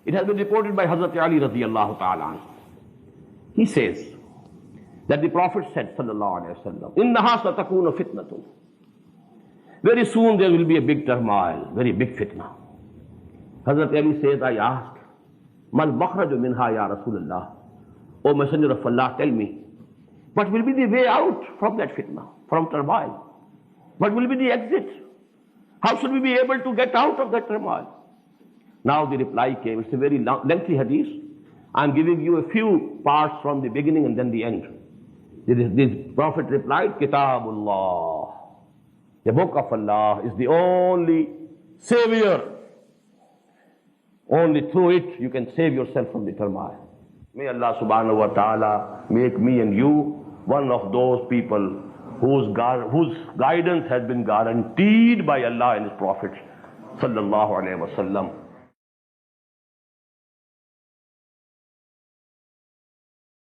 It has been reported by Hazrat Ali radiyallahu ta'ala. He says that the Prophet said, sallallahu alayhi wa sallam, "Innaha satakunu fitnatun." Very soon there will be a big turmoil, very big fitna. Hazrat Ali says, I asked, "Mal makhraju minha ya Rasulullah?" O Messenger of Allah, tell me, what will be the way out from that fitna, from turmoil? What will be the exit? How should we be able to get out of that turmoil? Now the reply came. It's a very lengthy hadith. I'm giving you a few parts from the beginning and then the end. The Prophet replied, Kitabullah. The book of Allah is the only savior. Only through it you can save yourself from the turmoil. May Allah subhanahu wa ta'ala make me and you one of those people whose guidance has been guaranteed by Allah and His Prophet sallallahu alayhi wa sallam.